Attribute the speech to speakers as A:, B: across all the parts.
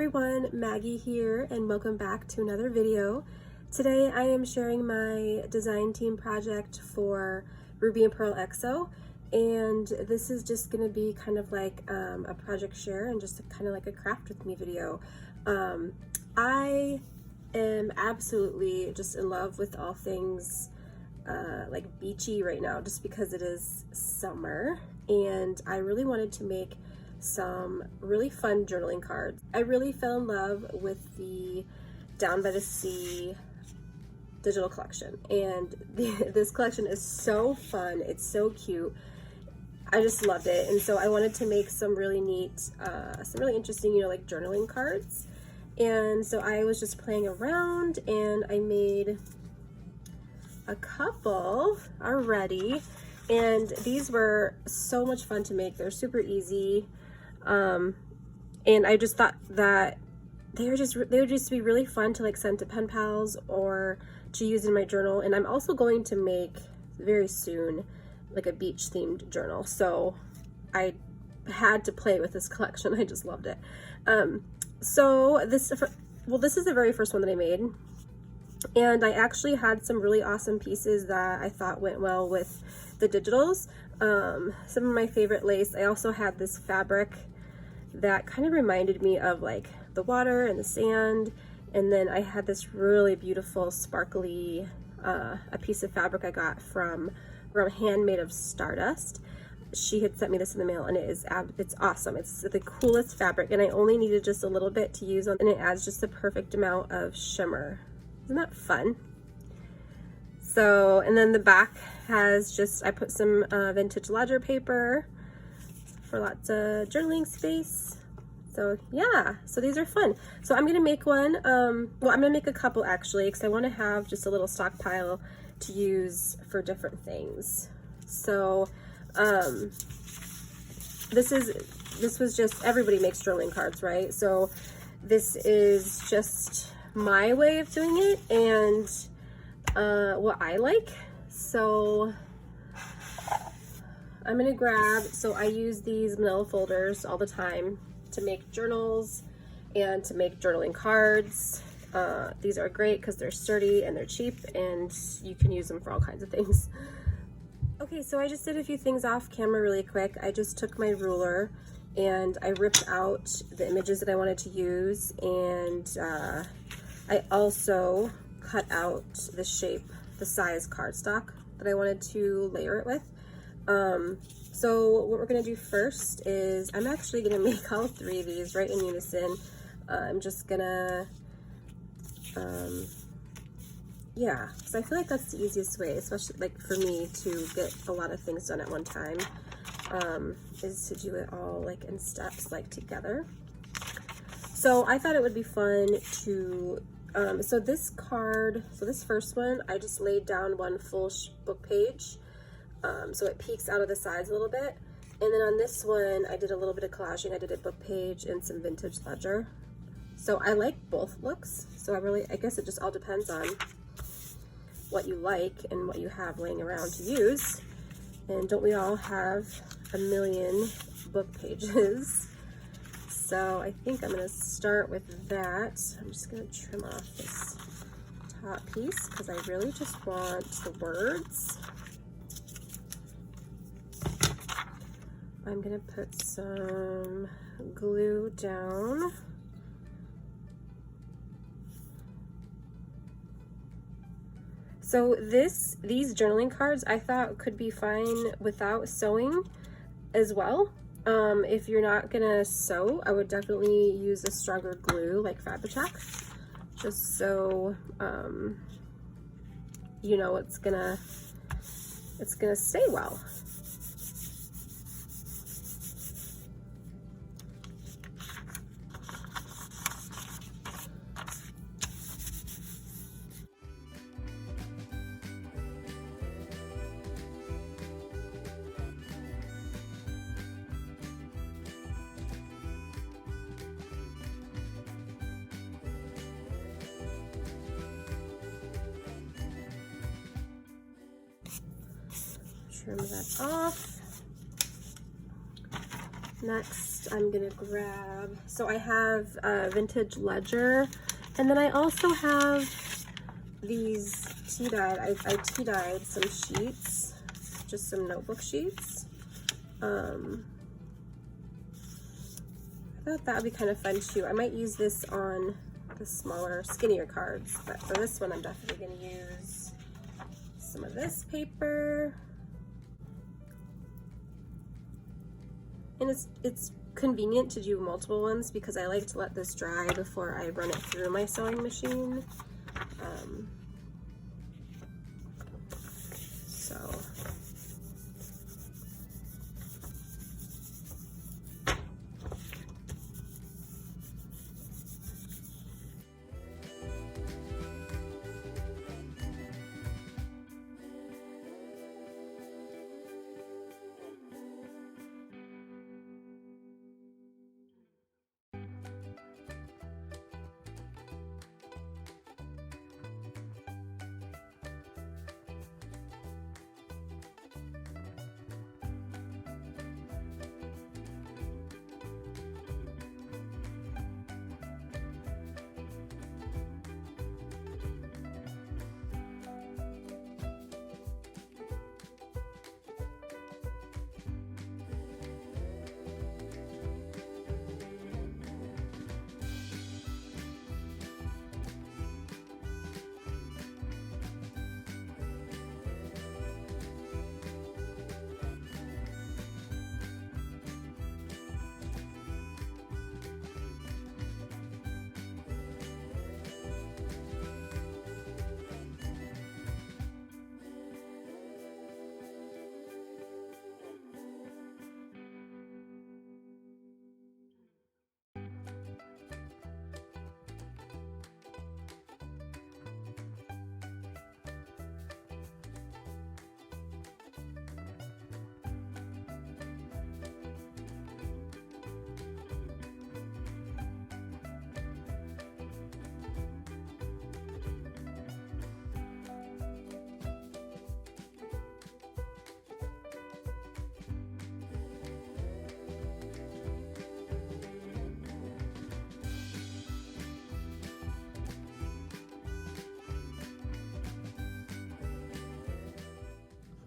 A: everyone, Maggie here, and welcome back to another video. Today I am sharing my design team project for Ruby and Pearl EXO, and this is just going to be kind of like a project share and just kind of like a craft with me video. I am absolutely just in love with all things like beachy right now, just because it is summer, and I really wanted to make some really fun journaling cards. I really fell in love with the Down by the Sea digital collection, and this collection is so fun. It's so cute. I just loved it, and so I wanted to make some really neat, some really interesting, like journaling cards. And so I was just playing around, and I made a couple already, and these were so much fun to make. They're super easy. And I just thought that they would just be really fun to like send to pen pals or to use in my journal. And I'm also going to make very soon like a beach themed journal, so I had to play with this collection. I just loved it. So this is the very first one that I made, and I actually had some really awesome pieces that I thought went well with the digitals. Some of my favorite lace. I also had this fabric that kind of reminded me of like the water and the sand, and then I had this really beautiful sparkly a piece of fabric I got from Handmade of Stardust. She had sent me this in the mail, and it's awesome. It's the coolest fabric, and I only needed just a little bit to use on, and it adds just the perfect amount of shimmer. Isn't that fun? So, and then the back has just, I put some vintage ledger paper for lots of journaling space. So yeah, so these are fun. So I'm gonna make one, well, I'm gonna make a couple actually, because I want to have just a little stockpile to use for different things. So this was just, everybody makes journaling cards, right? So this is just my way of doing it, and what I like. So I'm gonna grab, so I use these manila folders all the time to make journals and to make journaling cards. These are great because they're sturdy and they're cheap, and you can use them for all kinds of things. Okay, so I just did a few things off camera really quick. I just took my ruler and I ripped out the images that I wanted to use, and I also cut out the shape, the size cardstock that I wanted to layer it with. So what we're gonna do first is, I'm actually gonna make all three of these right in unison. I'm just gonna, yeah, because I feel like that's the easiest way, especially like for me to get a lot of things done at one time, is to do it all like in steps, like together. So I thought it would be fun to, so this card, so this first one, I just laid down one full book page. So it peeks out of the sides a little bit. And then on this one, I did a little bit of collaging. I did a book page and some vintage ledger. So I like both looks. So I guess it just all depends on what you like and what you have laying around to use. And don't we all have a million book pages? So I think I'm gonna start with that. I'm just gonna trim off this top piece because I really just want the words. I'm gonna put some glue down. So these journaling cards I thought could be fine without sewing as well. If you're not gonna sew, I would definitely use a stronger glue like Fabri-Tac, just so you know it's gonna stay well. Trim that off. Next, next I'm gonna grab, so I have a vintage ledger, and then I also have these tea-dyed, I tea-dyed some sheets, just some notebook sheets. I thought that would be kind of fun too. I might use this on the smaller, skinnier cards, but for this one I'm definitely going to use some of this paper. And it's convenient to do multiple ones because I like to let this dry before I run it through my sewing machine.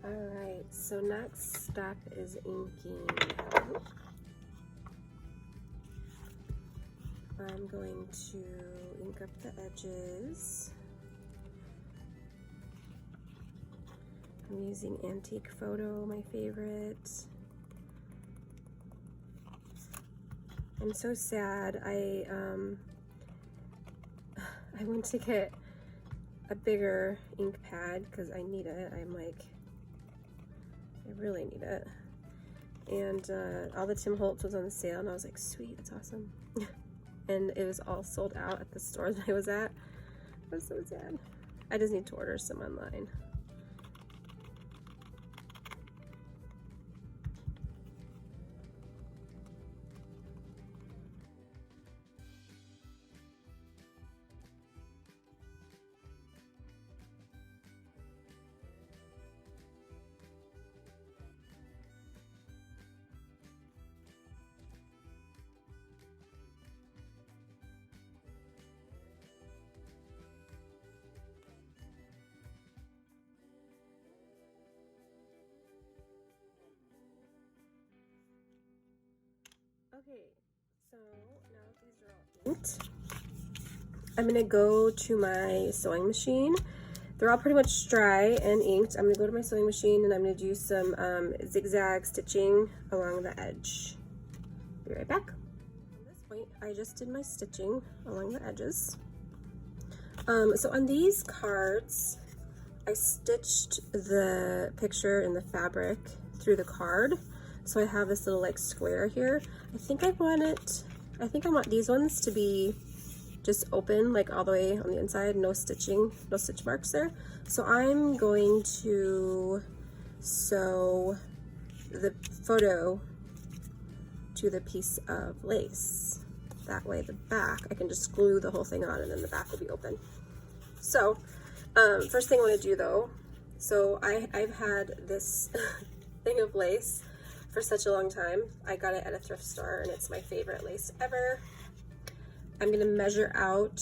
A: Alright, so next step is inking. I'm going to ink up the edges. I'm using Antique Photo, my favorite. I'm so sad. I went to get a bigger ink pad because I need it. I really need it. And all the Tim Holtz was on sale, and I was like, sweet, that's awesome. And it was all sold out at the store that I was at. I was so sad. I just need to order some online. Okay, so now that these are all inked, I'm gonna go to my sewing machine. They're all pretty much dry and inked. I'm gonna go to my sewing machine and I'm gonna do some zigzag stitching along the edge. Be right back. At this point, I just did my stitching along the edges. So on these cards, I stitched the picture in the fabric through the card. So I have this little like square here. I think I want these ones to be just open, like all the way on the inside, no stitching, no stitch marks there. So I'm going to sew the photo to the piece of lace. That way the back, I can just glue the whole thing on and then the back will be open. So first thing I want to do though, so I've had this thing of lace for such a long time. I got it at a thrift store and it's my favorite lace ever. I'm gonna measure out,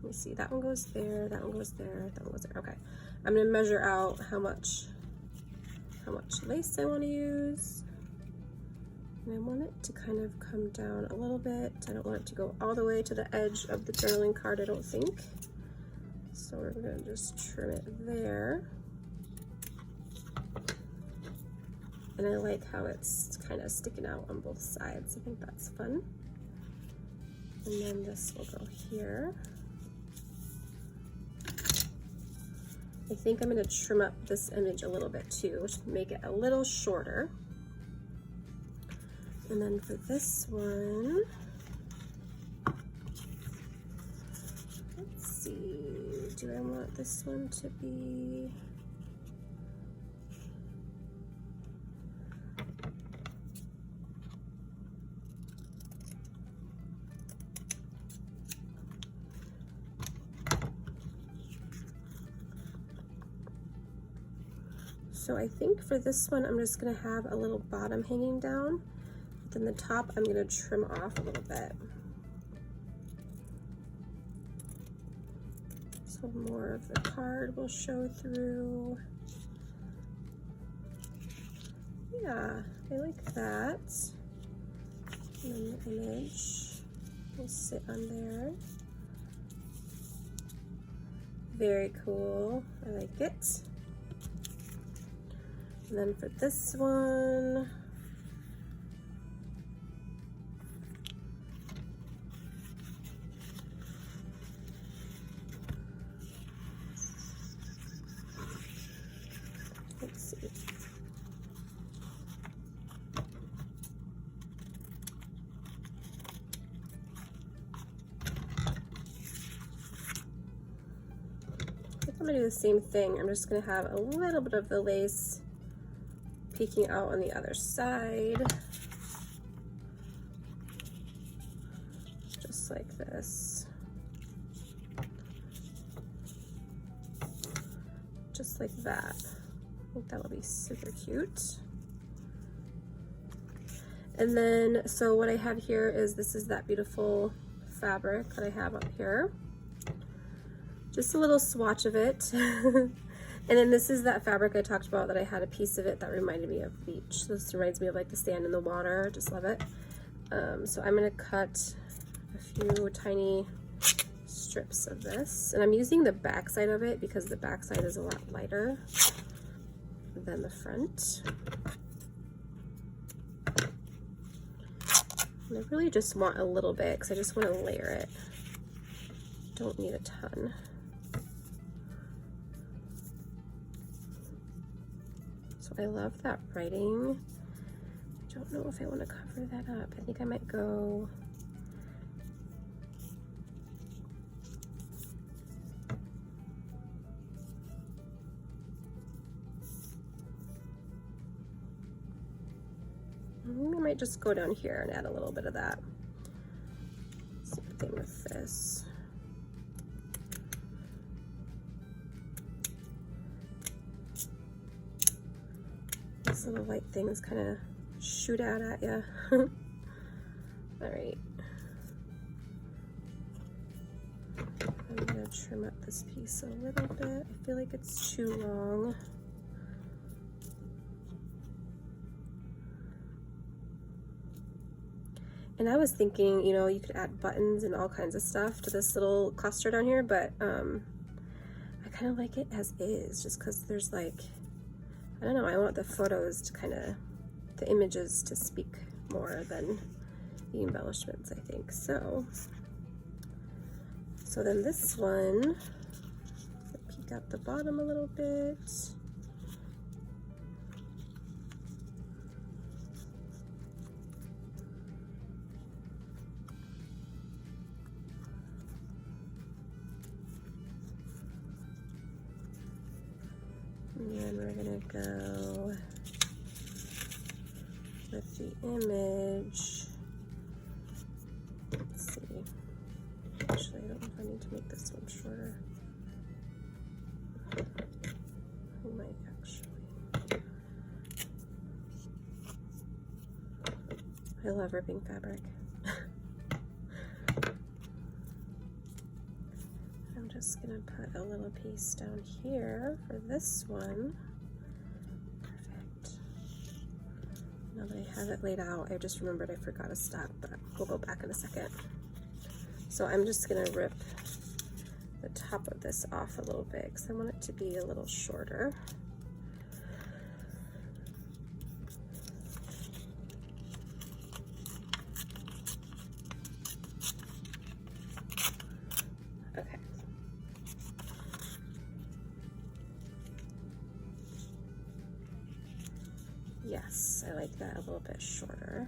A: let me see, that one goes there, that one goes there, that one goes there. Okay, I'm gonna measure out how much lace I want to use. And I want it to kind of come down a little bit. I don't want it to go all the way to the edge of the journaling card, I don't think. So we're gonna just trim it there. And I like how it's kind of sticking out on both sides. I think that's fun. And then this will go here. I think I'm gonna trim up this image a little bit too, to make it a little shorter. And then for this one, let's see, do I want this one to be, so I think for this one, I'm just gonna have a little bottom hanging down. Then the top, I'm gonna trim off a little bit. So more of the card will show through. Yeah, I like that. And then the image will sit on there. Very cool, I like it. And then for this one, let's see. I think I'm gonna do the same thing. I'm just gonna have a little bit of the lace peeking out on the other side. Just like this. Just like that. I think that'll be super cute. And then, so what I have here is, this is that beautiful fabric that I have up here. Just a little swatch of it. And then this is that fabric I talked about that I had a piece of it that reminded me of beach. This reminds me of like the sand in the water. Just love it. So I'm gonna cut a few tiny strips of this. And I'm using the back side of it because the back side is a lot lighter than the front. And I really just want a little bit because I just want to layer it. Don't need a ton. So I love that writing. I don't know if I want to cover that up. I think I might go I might just go down here and add a little bit of that. Same thing with this. These little white things kind of shoot out at you. All right. I'm gonna trim up this piece a little bit. I feel like it's too long. And I was thinking, you know, you could add buttons and all kinds of stuff to this little cluster down here, but I kind of like it as is, just because there's like, I don't know, I want the photos to kind of, the images to speak more than the embellishments, I think. So then this one, peek out the bottom a little bit. And then we're gonna go with the image. Let's see. Actually, I don't know if I need to make this one shorter. I might actually. love ripping fabric. I'm just gonna put a little piece down here for this one. Perfect. Now that I have it laid out, I just remembered I forgot a step, but we'll go back in a second. So I'm just gonna rip the top of this off a little bit because I want it to be a little shorter. Okay. Yes, I like that a little bit shorter.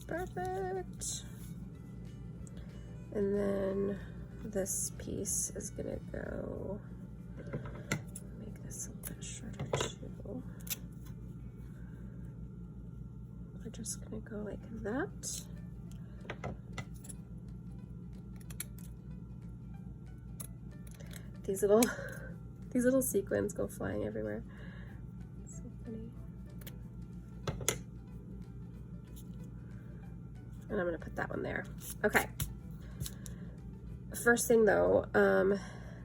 A: Perfect. And then this piece is gonna go, make this a little bit shorter too. We're just gonna go like that. These little sequins go flying everywhere. So funny. And I'm gonna put that one there. Okay. First thing though,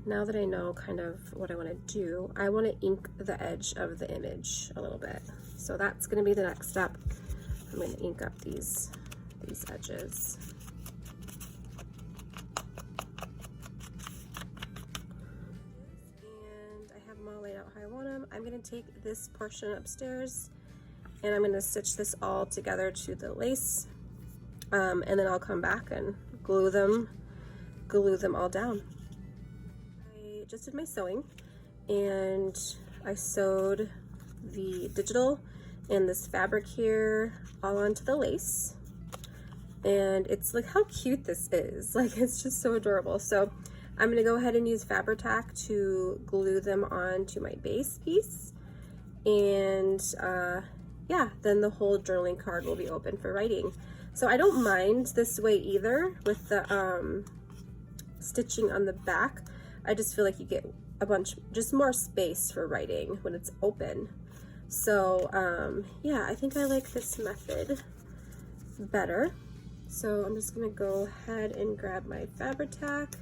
A: now that I know kind of what I want to do, I want to ink the edge of the image a little bit. So that's going to be the next step. I'm going to ink up these edges. And I have them all laid out how I want them. I'm going to take this portion upstairs and I'm going to stitch this all together to the lace. And then I'll come back and glue them all down. I just did my sewing and I sewed the digital and this fabric here all onto the lace, and it's like, how cute this is. Like, it's just so adorable. So I'm gonna go ahead and use Fabri-Tac to glue them onto my base piece, and yeah, then the whole journaling card will be open for writing. So I don't mind this way either with the stitching on the back. I just feel like you get a bunch, just more space for writing when it's open. So yeah, I think I like this method better. So I'm just gonna go ahead and grab my Fabri-Tac.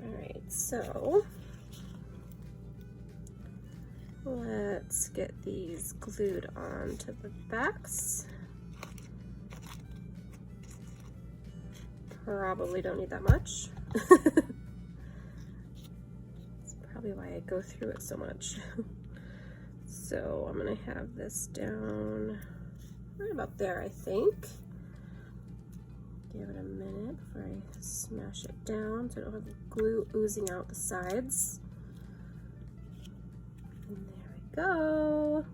A: All right, so let's get these glued onto the backs. Probably don't need that much. That's probably why I go through it so much. So I'm gonna have this down right about there, I think. Give it a minute before I smash it down so I don't have glue oozing out the sides. And there we go.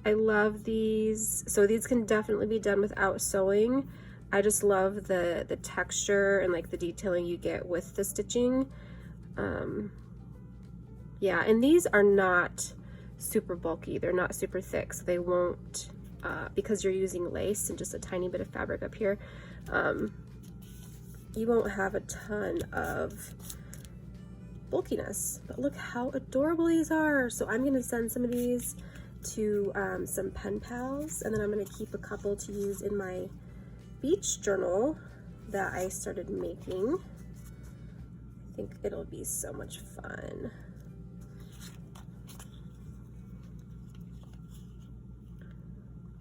A: I love these. So these can definitely be done without sewing. I just love the texture and like the detailing you get with the stitching. Yeah, and these are not super bulky. They're not super thick, so they won't, because you're using lace and just a tiny bit of fabric up here, you won't have a ton of bulkiness. But look how adorable these are. So I'm gonna send some of these to some pen pals, and then I'm gonna keep a couple to use in my beach journal that I started making. I think it'll be so much fun.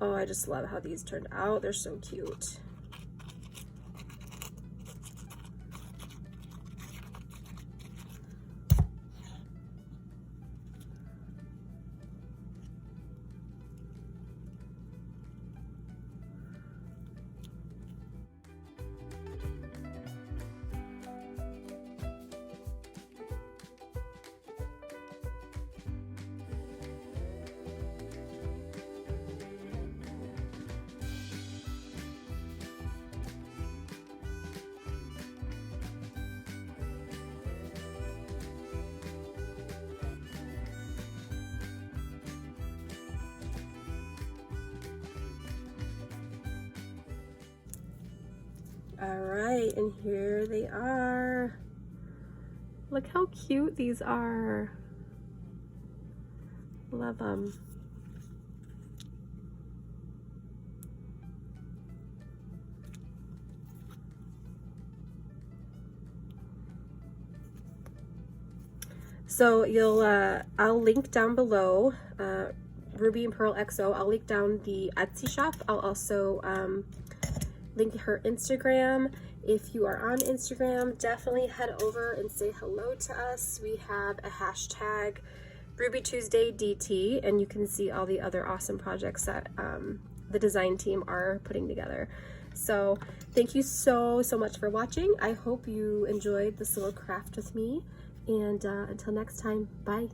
A: Oh, I just love how these turned out. They're so cute. All right, and here they are. Look how cute these are. Love them. So I'll link down below Ruby and Pearl XO. I'll link down the Etsy shop. I'll also link her Instagram. If you are on Instagram, definitely head over and say hello to us. We have a hashtag RubyTuesdayDT, and you can see all the other awesome projects that the design team are putting together. So thank you so much for watching. I hope you enjoyed this little craft with me, and until next time, bye.